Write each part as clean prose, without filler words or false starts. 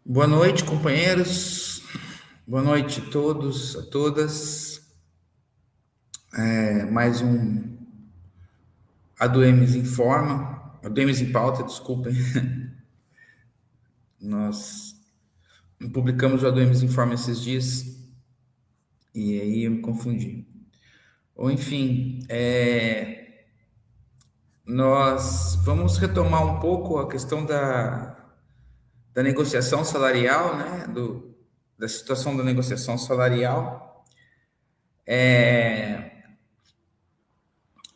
Boa noite, companheiros. Boa noite a todos, a todas. Mais um ADUEMES Informa, ADUEMES em Pauta, desculpem. Nós publicamos o ADUEMES Informa esses dias e aí eu me confundi. Ou enfim, nós vamos retomar um pouco a questão da negociação salarial, né? Da situação da negociação salarial.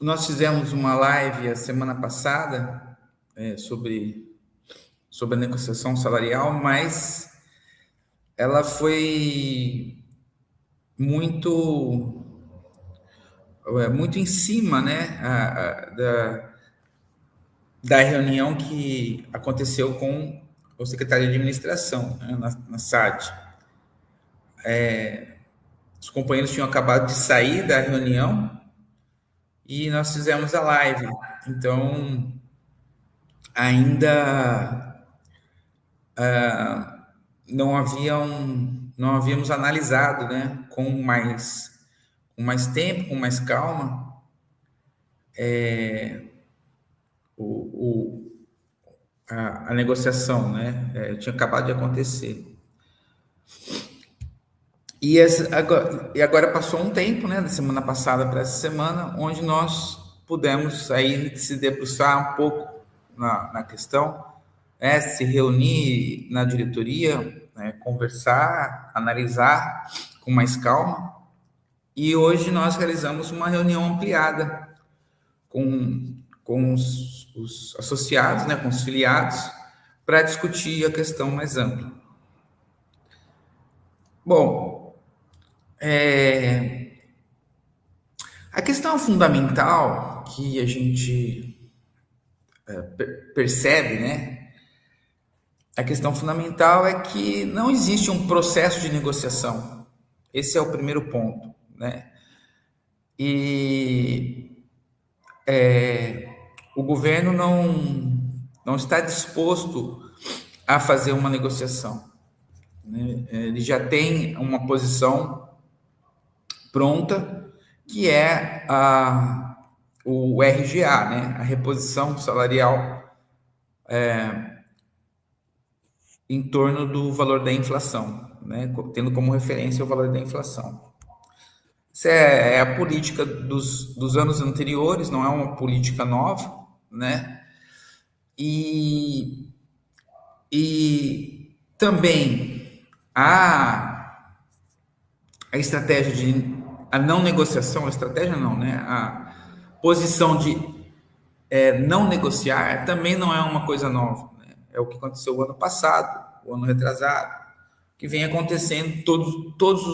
Nós fizemos uma live a semana passada sobre a negociação salarial, mas ela foi muito muito em cima, né, da reunião que aconteceu com o secretário de administração, né, na SAD. Os companheiros tinham acabado de sair da reunião e nós fizemos a live. Então, ainda não havíamos analisado, né, com mais tempo, com mais calma, o, a negociação, né? Tinha acabado de acontecer. E agora passou um tempo, né, da semana passada para essa semana, onde nós pudemos aí se debruçar um pouco na questão, né, se reunir na diretoria, né, conversar, analisar com mais calma. E hoje nós realizamos uma reunião ampliada com os associados, né, com os filiados, para discutir a questão mais ampla. Bom, a questão fundamental que a gente percebe, né? A questão fundamental é que não existe um processo de negociação. Esse é o primeiro ponto, né? E o governo não está disposto a fazer uma negociação, né? Ele já tem uma posição pronta, que é o RGA, né? A reposição salarial em torno do valor da inflação, né? Tendo como referência o valor da inflação. Isso é a política dos anos anteriores, não é uma política nova, né? E também a estratégia de a não negociação, a estratégia não, né? A posição de não negociar também não é uma coisa nova, né? É o que aconteceu o ano passado, o ano retrasado, que vem acontecendo todos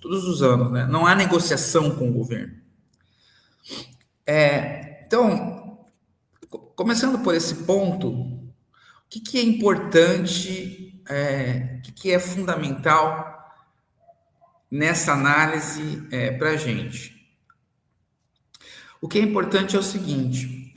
os anos, né? Não há negociação com o governo. Então, começando por esse ponto, o que é importante, o que é fundamental nessa análise para a gente? O que é importante é o seguinte: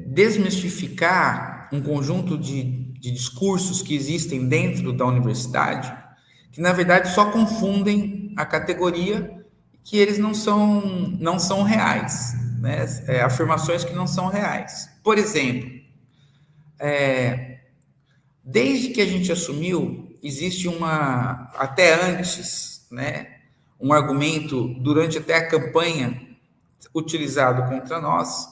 desmistificar um conjunto de discursos que existem dentro da universidade, que na verdade só confundem a categoria, que eles não são reais, né? Afirmações que não são reais. Por exemplo, desde que a gente assumiu, existe até antes, né, um argumento durante até a campanha utilizado contra nós,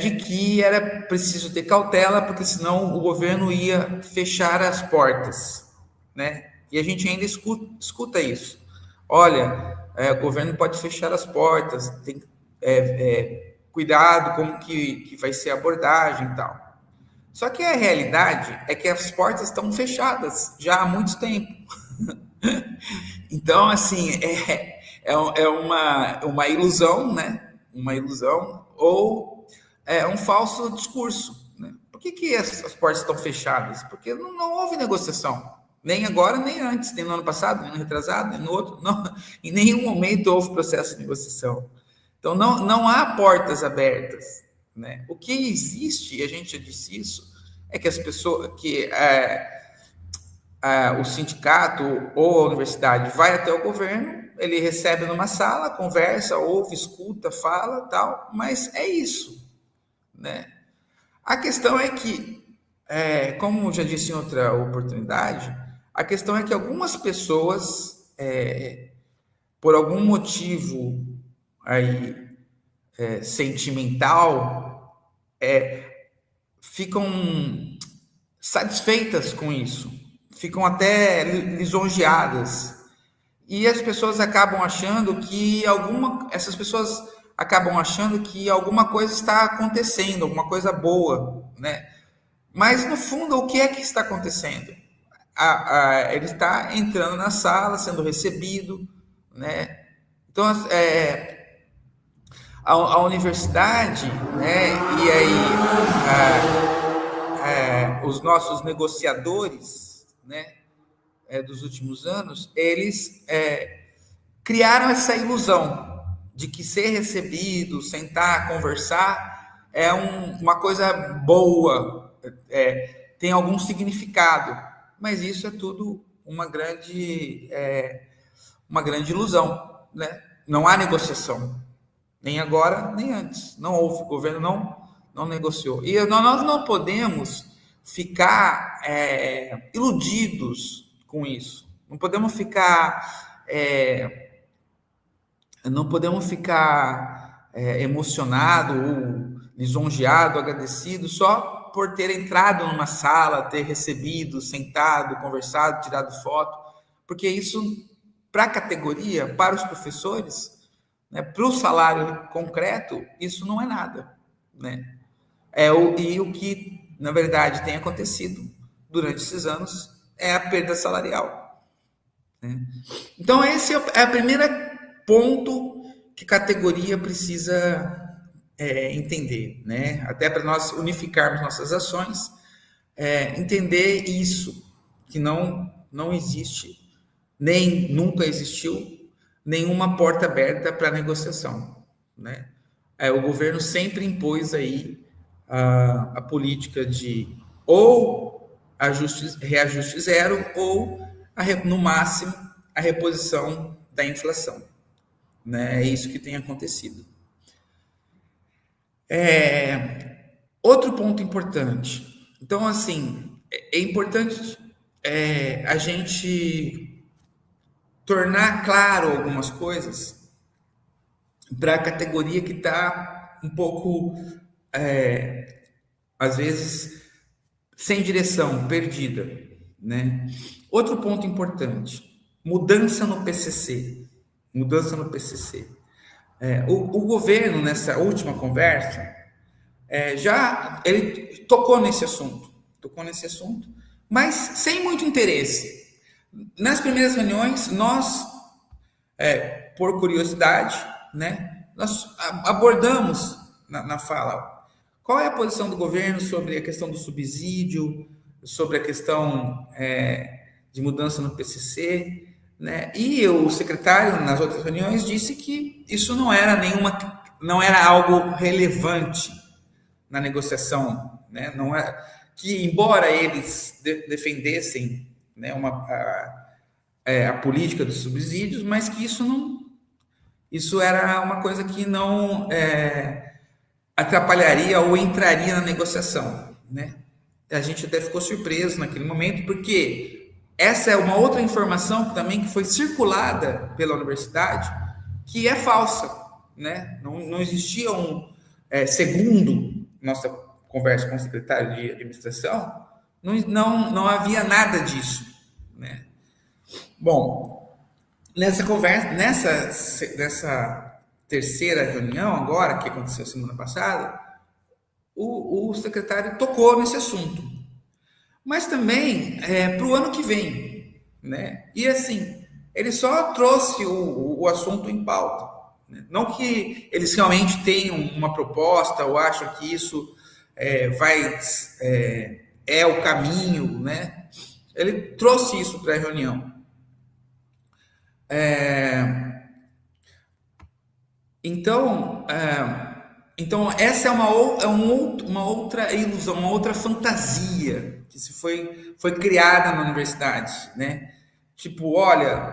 de que era preciso ter cautela, porque senão o governo ia fechar as portas, né? E a gente ainda escuta isso. Olha, o governo pode fechar as portas, tem cuidado como que vai ser a abordagem e tal. Só que a realidade é que as portas estão fechadas já há muito tempo. Então, assim, é uma ilusão, né? Uma ilusão, ou é um falso discurso, né? Por que as portas estão fechadas? Porque não houve negociação. Nem agora, nem antes, nem no ano passado, nem no retrasado, nem no outro. Não, em nenhum momento houve processo de negociação. Então, não há portas abertas, né? O que existe, e a gente já disse isso, é que as pessoas, o sindicato ou a universidade vai até o governo, ele recebe numa sala, conversa, ouve, escuta, fala, tal, mas é isso, né? A questão é que, como já disse em outra oportunidade, a questão é que algumas pessoas, por algum motivo aí sentimental, ficam satisfeitas com isso, ficam até lisonjeadas. E as pessoas acabam achando que essas pessoas acabam achando que alguma coisa está acontecendo, alguma coisa boa, né? Mas no fundo, o que é que está acontecendo? Ele está entrando na sala, sendo recebido, né? Então, a universidade, né? E aí os nossos negociadores, né? Dos últimos anos, eles criaram essa ilusão de que ser recebido, sentar, conversar é uma coisa boa, tem algum significado, mas isso é tudo uma grande ilusão, né? Não há negociação, nem agora, nem antes. Não houve, o governo não negociou. E nós não podemos ficar iludidos com isso. Não podemos ficar emocionado ou lisonjeado, agradecido só por ter entrado numa sala, ter recebido, sentado, conversado, tirado foto, porque isso, para a categoria, para os professores, né, para o salário concreto, isso não é nada, né? E o que, na verdade, tem acontecido durante esses anos é a perda salarial, né? Então, esse é o primeiro ponto que a categoria precisa entender, né? Até para nós unificarmos nossas ações, entender isso, que não existe, nem nunca existiu, nenhuma porta aberta para negociação, né? O governo sempre impôs aí a política de ou reajuste zero ou, no máximo, a reposição da inflação, né? É isso que tem acontecido. Outro ponto importante. Então, assim, é importante a gente tornar claro algumas coisas para a categoria que está um pouco, às vezes, sem direção, perdida, né? Outro ponto importante: mudança no PCC. Mudança no PCC. O governo, nessa última conversa, ele tocou nesse assunto, mas sem muito interesse. Nas primeiras reuniões, nós, por curiosidade, né, nós abordamos na fala qual é a posição do governo sobre a questão do subsídio, sobre a questão de mudança no PCC, né? E o secretário, nas outras reuniões, disse que isso não era algo relevante na negociação, né? Não é que, embora eles defendessem, né, a política dos subsídios, mas que isso era uma coisa que não atrapalharia ou entraria na negociação, né? A gente até ficou surpreso naquele momento, porque essa é uma outra informação também que foi circulada pela universidade, que é falsa, né? Não existia segundo nossa conversa com o secretário de administração, não havia nada disso, né? Bom, nessa conversa, nessa terceira reunião agora, que aconteceu semana passada, o secretário tocou nesse assunto, mas também para o ano que vem, né? E assim, ele só trouxe o assunto em pauta, né? Não que eles realmente tenham uma proposta ou acham que isso é o caminho, né? Ele trouxe isso para a reunião. Então, Então, essa é uma outra ilusão, uma outra fantasia que foi criada na universidade, né? Tipo, olha,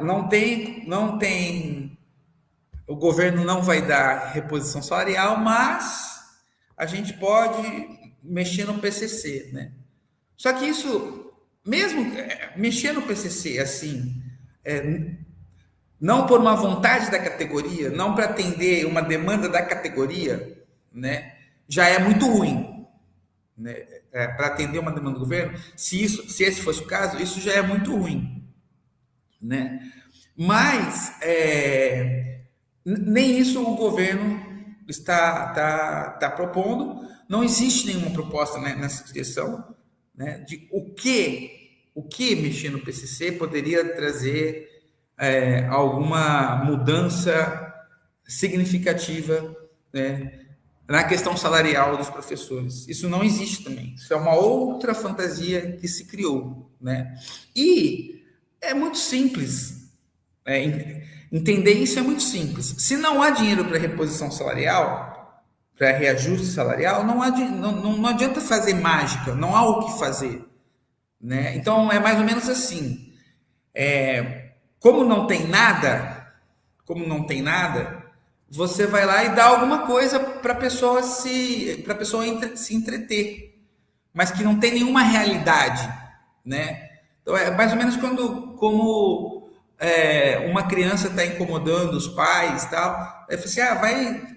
o governo não vai dar reposição salarial, mas a gente pode mexer no PCC, né? Só que isso, mesmo mexer no PCC assim, não por uma vontade da categoria, não para atender uma demanda da categoria, né, já é muito ruim, né? Para atender uma demanda do governo, se esse fosse o caso, isso já é muito ruim, né? Mas nem isso o governo está propondo. Não existe nenhuma proposta, né, nessa direção, né, de o que mexer no PCC poderia trazer alguma mudança significativa, né, na questão salarial dos professores. Isso não existe também. Isso é uma outra fantasia que se criou, né? E é muito simples. Entender isso é muito simples. Se não há dinheiro para reposição salarial, para reajuste salarial, não adianta fazer mágica, não há o que fazer, né? Então é mais ou menos assim. Como não tem nada, você vai lá e dá alguma coisa para a pessoa se entreter, mas que não tem nenhuma realidade, né? Então é mais ou menos como uma criança está incomodando os pais, tal, aí você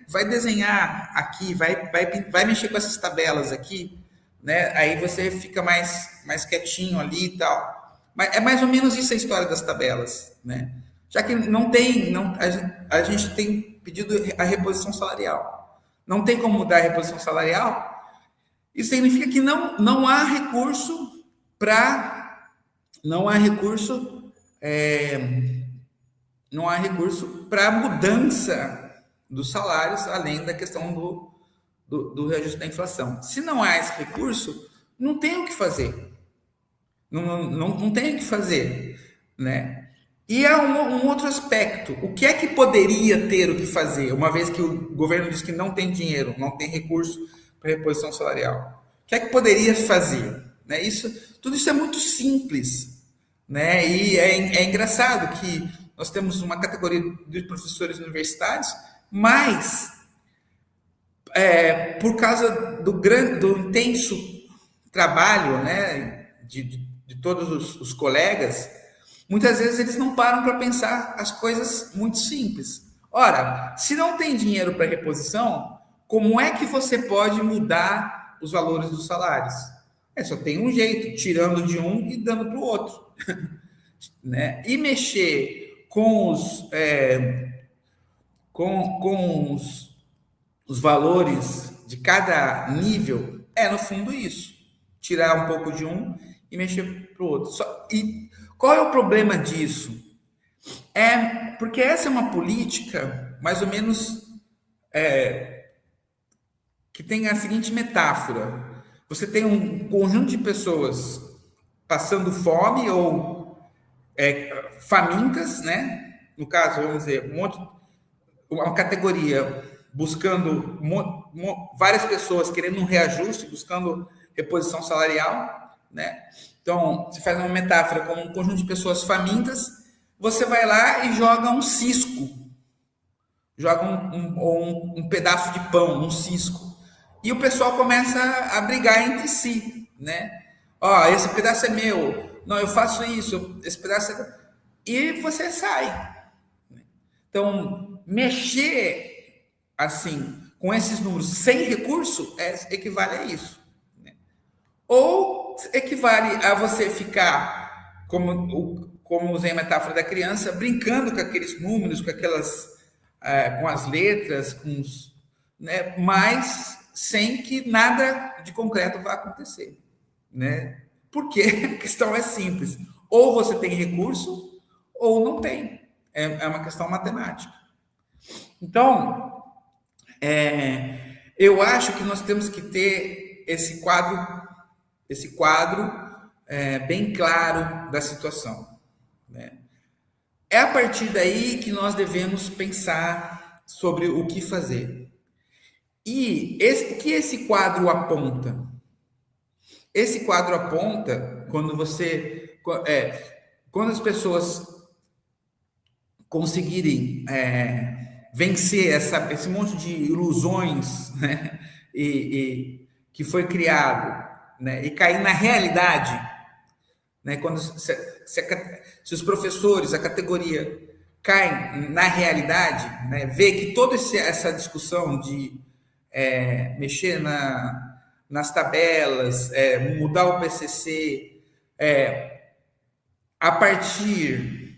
vai desenhar aqui, vai mexer com essas tabelas aqui, né? Aí você fica mais quietinho ali e tal. Mas é mais ou menos isso a história das tabelas, né? Já que a gente tem pedido a reposição salarial. Não tem como mudar a reposição salarial. Isso significa que não há recurso não há recurso para mudança dos salários, além da questão do reajuste da inflação. Se não há esse recurso, não tem o que fazer. Não tem o que fazer, né? E há um outro aspecto. O que é que poderia ter o que fazer, uma vez que o governo diz que não tem dinheiro, não tem recurso para reposição salarial? O que é que poderia fazer? Né? Tudo isso é muito simples, né? E é engraçado que nós temos uma categoria de professores universitários, mas por causa do intenso trabalho, né, de todos os colegas, muitas vezes eles não param para pensar as coisas muito simples. Ora, se não tem dinheiro para reposição, como é que você pode mudar os valores dos salários? Só tem um jeito, tirando de um e dando para o outro. Né? E mexer com os valores de cada nível no fundo, isso. Tirar um pouco de um e mexer para o outro. E qual é o problema disso? Porque essa é uma política, mais ou menos, que tem a seguinte metáfora. Você tem um conjunto de pessoas passando fome ou famintas, né? No caso, vamos dizer, uma categoria buscando várias pessoas querendo um reajuste, buscando reposição salarial, né? Então, se faz uma metáfora com um conjunto de pessoas famintas, você vai lá e joga um cisco, joga um pedaço de pão, um cisco, e o pessoal começa a brigar entre si, né? Esse pedaço é meu, não, eu faço isso, esse pedaço e você sai. Então, mexer assim com esses números sem recurso equivale a isso, né? Ou equivale a você ficar, como usei a metáfora da criança, brincando com aqueles números, com as letras, né? Mas sem que nada de concreto vá acontecer, né? Porque a questão é simples: ou você tem recurso ou não tem. É uma questão matemática. Então, eu acho que nós temos que ter esse quadro bem claro da situação, né? É a partir daí que nós devemos pensar sobre o que fazer. E o que esse quadro aponta? Esse quadro aponta quando as pessoas conseguirem vencer esse monte de ilusões, né, que foi criado, né, e cair na realidade, né, se os professores, a categoria, caem na realidade, né, vê que toda essa discussão de mexer nas tabelas, mudar o PCC, a partir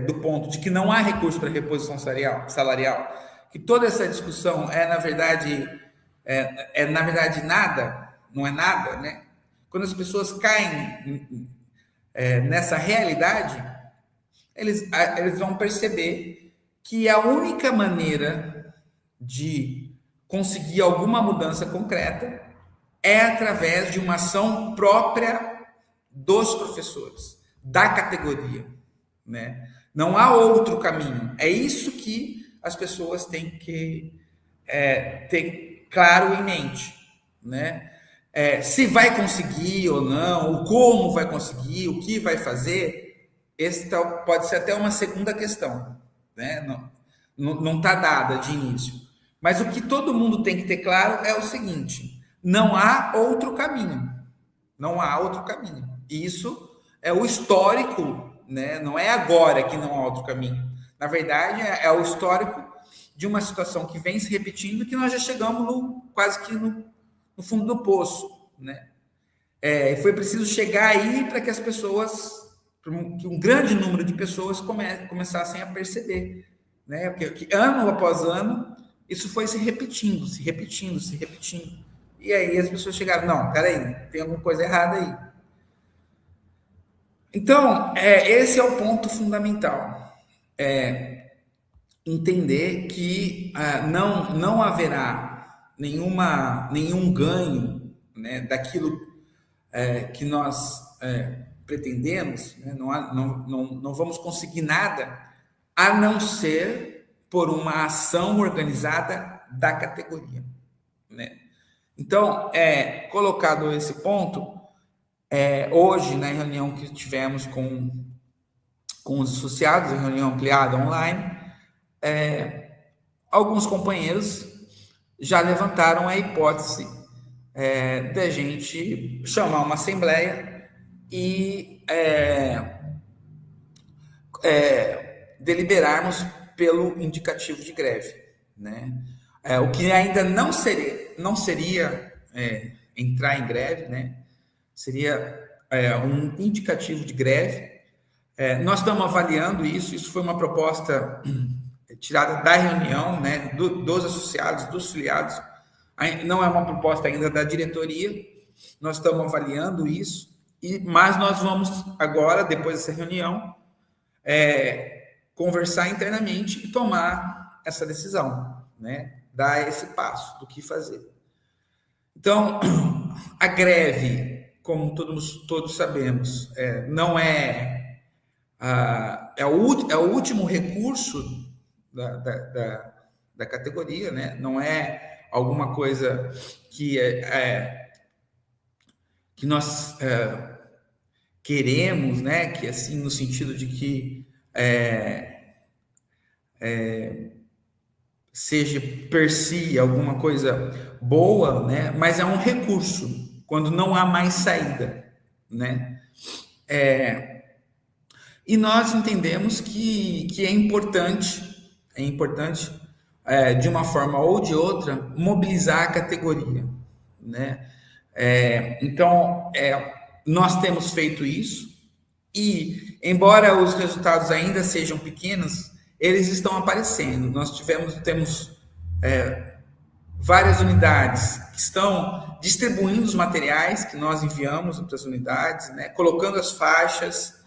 do ponto de que não há recurso para reposição salarial, que toda essa discussão na verdade nada, não é nada, né? Quando as pessoas caem nessa realidade, eles vão perceber que a única maneira de conseguir alguma mudança concreta é através de uma ação própria dos professores, da categoria, né? Não há outro caminho. É isso que as pessoas têm que ter claro em mente, né? Se vai conseguir ou não, o como vai conseguir, o que vai fazer, esse pode ser até uma segunda questão, né? Não está dada de início. Mas o que todo mundo tem que ter claro é o seguinte: não há outro caminho. Não há outro caminho. Isso é o histórico, né? Não é agora que não há outro caminho. Na verdade, é o histórico de uma situação que vem se repetindo, que nós já chegamos quase que no fundo do poço, né? Foi preciso chegar aí para que as pessoas, que um grande número de pessoas começassem a perceber, né? Porque ano após ano isso foi se repetindo, se repetindo, se repetindo. E aí as pessoas chegaram, não, peraí, tem alguma coisa errada aí. Então, esse é o ponto fundamental. Entender que não haverá nenhum ganho, né, daquilo que nós pretendemos, né? Não vamos conseguir nada a não ser por uma ação organizada da categoria, né? Então, colocado esse ponto, hoje, na reunião que tivemos com os associados, a reunião ampliada online, alguns companheiros já levantaram a hipótese da gente chamar uma assembleia e deliberarmos pelo indicativo de greve, né? O que ainda não seria entrar em greve, né? Seria um indicativo de greve. Nós estamos avaliando isso foi uma proposta tirada da reunião, né, dos associados, dos filiados, não é uma proposta ainda da diretoria, nós estamos avaliando isso, mas nós vamos agora, depois dessa reunião, conversar internamente e tomar essa decisão, né, dar esse passo do que fazer. Então, a greve, como todos sabemos, não é o último recurso da categoria, né? Não é alguma coisa que nós queremos, né? Que assim, no sentido de que seja per si alguma coisa boa, né? Mas é um recurso quando não há mais saída, né? E nós entendemos que é importante, de uma forma ou de outra, mobilizar a categoria, né? Então, nós temos feito isso e, embora os resultados ainda sejam pequenos, eles estão aparecendo. Nós temos várias unidades que estão distribuindo os materiais que nós enviamos para as unidades, né? Colocando as faixas,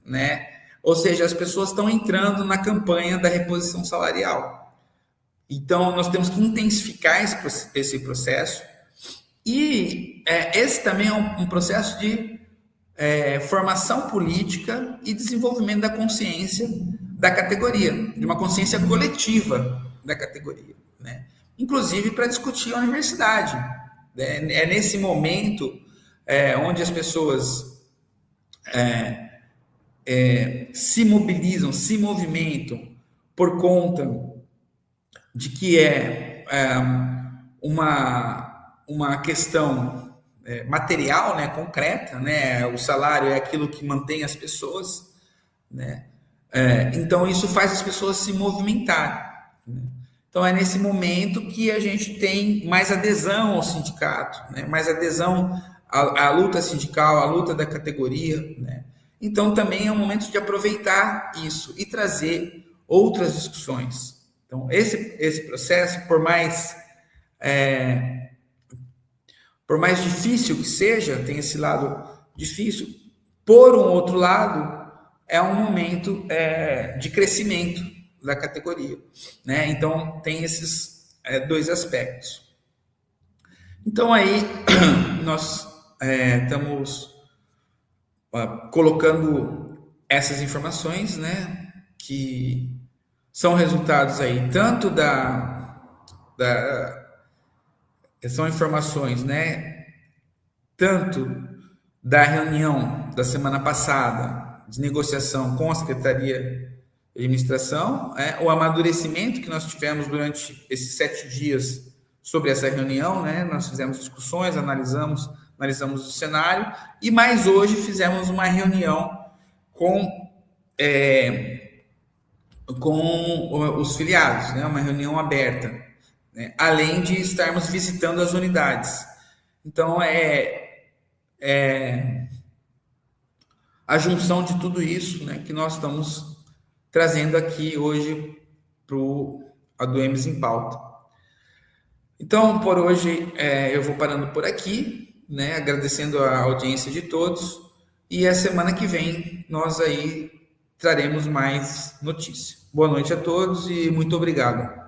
né? Ou seja, as pessoas estão entrando na campanha da reposição salarial. Então, nós temos que intensificar esse processo. E esse também é um processo de formação política e desenvolvimento da consciência da categoria, de uma consciência coletiva da categoria, né? inclusive para discutir a universidade. É nesse momento onde as pessoas se mobilizam, se movimentam por conta de que uma questão material, né, concreta, né, o salário é aquilo que mantém as pessoas, né, então isso faz as pessoas se movimentar, né? Então é nesse momento que a gente tem mais adesão ao sindicato, né, mais adesão à luta sindical, à luta da categoria, né? Então também é um momento de aproveitar isso e trazer outras discussões. Então esse processo, por mais difícil que seja, tem esse lado difícil, por um outro lado, é um momento de crescimento da categoria, né? Então tem esses dois aspectos. Então aí nós estamos colocando essas informações, né, que são resultados aí tanto são informações, né, tanto da reunião da semana passada de negociação com a Secretaria de Administração, o amadurecimento que nós tivemos durante esses 7 dias sobre essa reunião, né, nós fizemos discussões, analisamos o cenário, e mais hoje fizemos uma reunião com os filiados, né, uma reunião aberta, né, além de estarmos visitando as unidades. Então, a junção de tudo isso, né, que nós estamos trazendo aqui hoje para o ADUEMES em Pauta. Então, por hoje, eu vou parando por aqui, né, agradecendo a audiência de todos, e a semana que vem nós aí traremos mais notícias. Boa noite a todos e muito obrigado.